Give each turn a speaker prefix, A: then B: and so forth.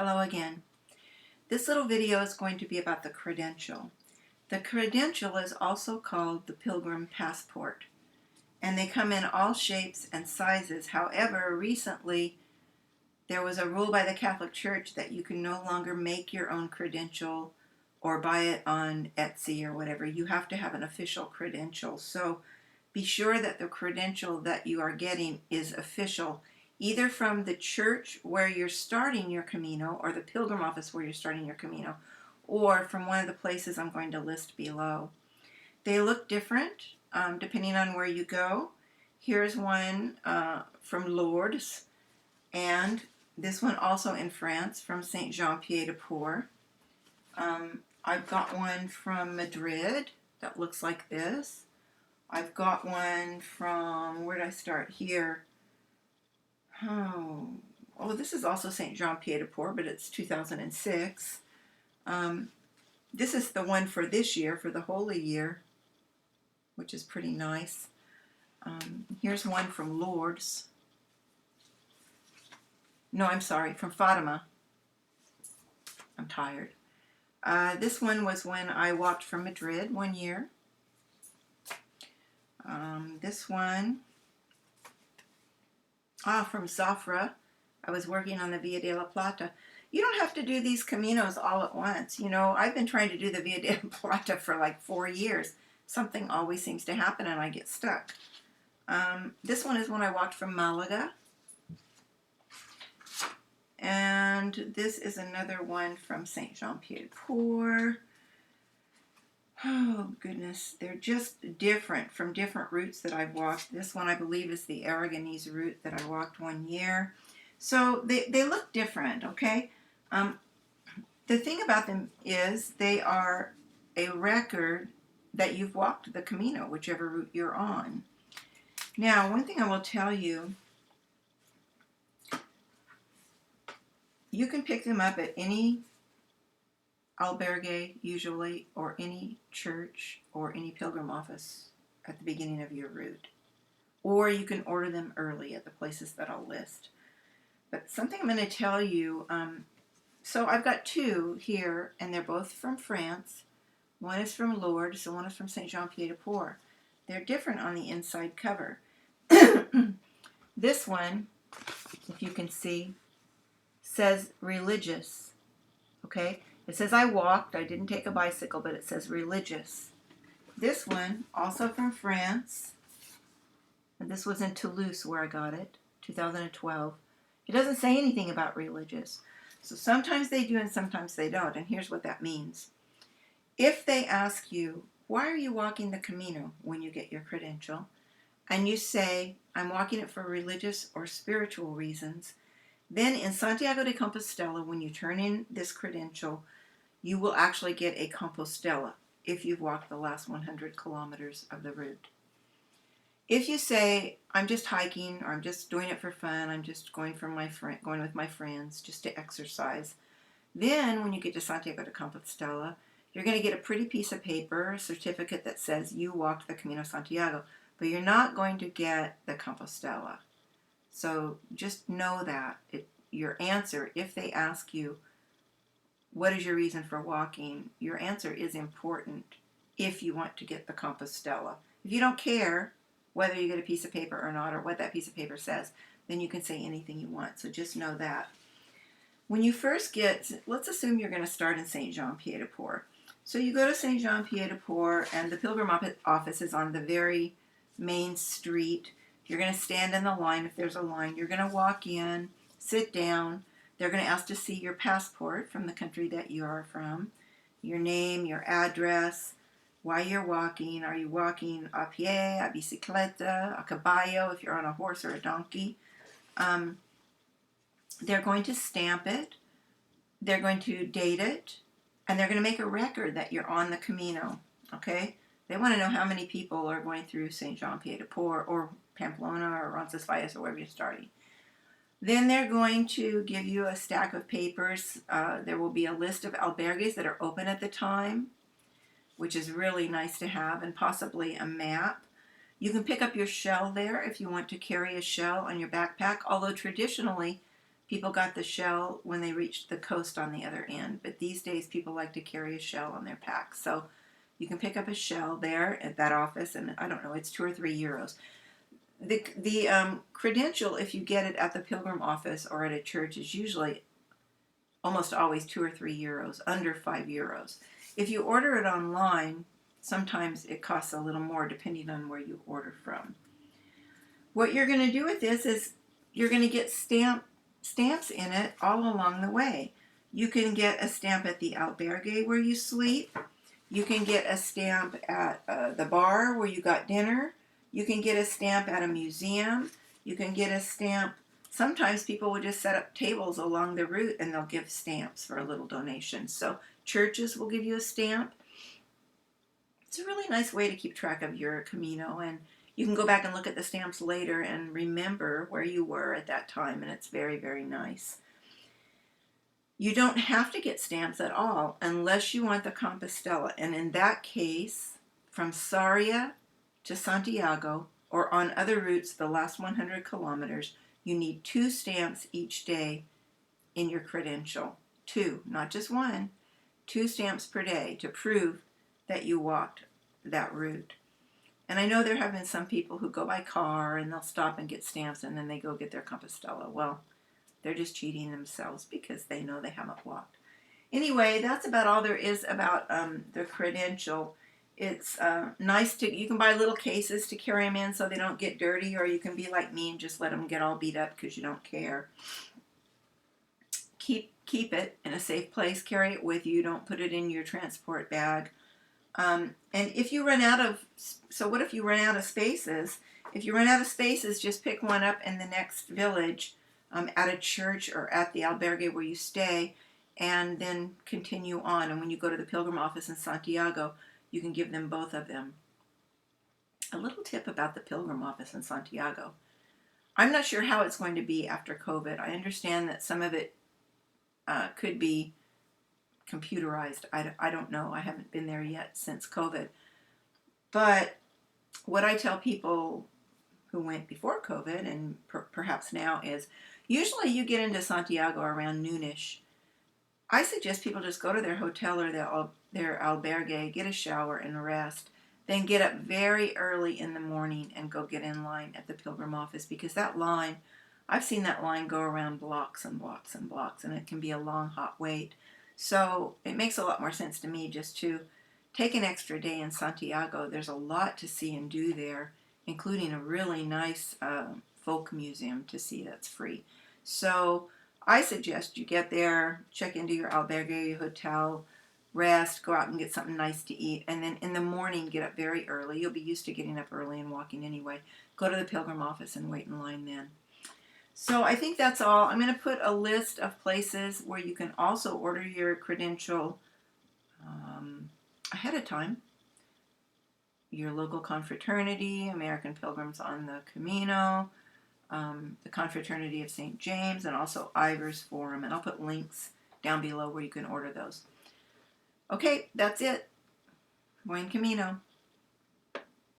A: Hello again. This little video is going to be about the Credential. The Credential is also called the Pilgrim Passport, and they come in all shapes and sizes. However, recently there was a rule by the Catholic Church that you can no longer make your own credential or buy it on Etsy or whatever. You have to have an official credential. So be sure that the credential that you are getting is official, either from the church where you're starting your Camino or the Pilgrim office where you're starting your Camino, or from one of the places I'm going to list below. They look different depending on where you go. Here's one from Lourdes, and this one also in France from St. Jean-Pied-de-Port. I've got one from Madrid that looks like this. I've got one from, where did I start? Here. Oh, this is also St. Jean-Pied-de-Port, but it's 2006. This is the one for this year, for the Holy Year, which is pretty nice. Here's one from Lourdes. No, I'm sorry, from Fatima. I'm tired. This one was when I walked from Madrid one year. This one, from Zafra. I was working on the Via de la Plata. You don't have to do these Caminos all at once. You know, I've been trying to do the Via de la Plata for like 4 years. Something always seems to happen and I get stuck. This one is when I walked from Malaga. And this is another one from St. Jean-Pied-de-Port. Oh, goodness. They're just different from different routes that I've walked. This one, I believe, is the Aragonese route that I walked one year. So they look different, okay? The thing about them is they are a record that you've walked the Camino, whichever route you're on. Now, one thing I will tell you, you can pick them up at any albergue, usually, or any church or any pilgrim office at the beginning of your route. Or you can order them early at the places that I'll list. But something I'm going to tell you, so I've got two here, and they're both from France. One is from Lourdes, and one is from St. Jean-Pied-de-Port. They're different on the inside cover. This one, if you can see, says religious, okay? It says I walked, I didn't take a bicycle, but it says religious. This one, also from France, and this was in Toulouse where I got it, 2012. It doesn't say anything about religious. So sometimes they do and sometimes they don't, and here's what that means. If they ask you, why are you walking the Camino when you get your credential, and you say, I'm walking it for religious or spiritual reasons, then in Santiago de Compostela, when you turn in this credential, you will actually get a Compostela if you've walked the last 100 kilometers of the route. If you say, I'm just hiking, or I'm just doing it for fun, I'm just going with my friends just to exercise, then when you get to Santiago de Compostela, you're going to get a pretty piece of paper, a certificate that says you walked the Camino Santiago, but you're not going to get the Compostela. So just know that your answer, if they ask you, what is your reason for walking, your answer is important if you want to get the Compostela. If you don't care whether you get a piece of paper or not, or what that piece of paper says, then you can say anything you want. So just know that. When you first get, let's assume you're going to start in St. Jean-Pied-de-Port. So you go to St. Jean-Pied-de-Port, and the Pilgrim office is on the very main street. You're going to stand in the line if there's a line. You're going to walk in, sit down. They're going to ask to see your passport from the country that you are from, your name, your address, why you're walking. Are you walking a pie, a bicicleta, a caballo, if you're on a horse or a donkey? They're going to stamp it. They're going to date it. And they're going to make a record that you're on the Camino, okay? They want to know how many people are going through St. Jean-Pied-de-Port or Pamplona or Roncesvalles or wherever you're starting. Then they're going to give you a stack of papers. There will be a list of albergues that are open at the time, which is really nice to have, and possibly a map. You can pick up your shell there if you want to carry a shell on your backpack, although traditionally People got the shell when they reached the coast on the other end, but these days people like to carry a shell on their pack. So you can pick up a shell there at that office, and I don't know, it's 2 or 3 euros. The credential, if you get it at the Pilgrim office or at a church, is usually almost always 2 or 3 euros, under 5 euros. If you order it online, sometimes it costs a little more depending on where you order from. What you're going to do with this is you're going to get stamps in it all along the way. You can get a stamp at the albergue where you sleep. You can get a stamp at the bar where you got dinner. You can get a stamp at a museum. You can get a stamp. Sometimes people will just set up tables along the route and they'll give stamps for a little donation. So churches will give you a stamp. It's a really nice way to keep track of your Camino, and you can go back and look at the stamps later and remember where you were at that time, and it's very, very nice. You don't have to get stamps at all unless you want the Compostela, and in that case, from Sarria to Santiago, or on other routes the last 100 kilometers, you need 2 stamps each day in your credential. 2, not just 1. 2 stamps per day to prove that you walked that route. And I know there have been some people who go by car and they'll stop and get stamps and then they go get their Compostela. Well, they're just cheating themselves because they know they haven't walked. Anyway, that's about all there is about the credential. It's nice to, you can buy little cases to carry them in so they don't get dirty, or you can be like me and just let them get all beat up because you don't care. Keep it in a safe place. Carry it with you. Don't put it in your transport bag. And if you run out of, so what if you run out of spaces? If you run out of spaces, just pick one up in the next village, at a church or at the albergue where you stay, and then continue on. And when you go to the Pilgrim office in Santiago, you can give them both of them. A little tip about the Pilgrim office in Santiago. I'm not sure how it's going to be after COVID. I understand that some of it could be computerized. I don't know. I haven't been there yet since COVID. But what I tell people who went before COVID and perhaps now is, usually you get into Santiago around noonish. I suggest people just go to their hotel or their albergue, get a shower and rest, then get up very early in the morning and go get in line at the Pilgrim office, because that line, I've seen that line go around blocks and blocks and blocks, and it can be a long, hot wait. So it makes a lot more sense to me just to take an extra day in Santiago. There's a lot to see and do there, including a really nice folk museum to see that's free. So I suggest you get there, check into your albergue, hotel, rest, go out and get something nice to eat, and then in the morning get up very early. You'll be used to getting up early and walking anyway. Go to the Pilgrim office and wait in line then. So I think that's all. I'm going to put a list of places where you can also order your credential ahead of time. Your local confraternity, American Pilgrims on the Camino, the Confraternity of St. James, and also Ivar's Forum. And I'll put links down below where you can order those. Okay, that's it. Buen Camino.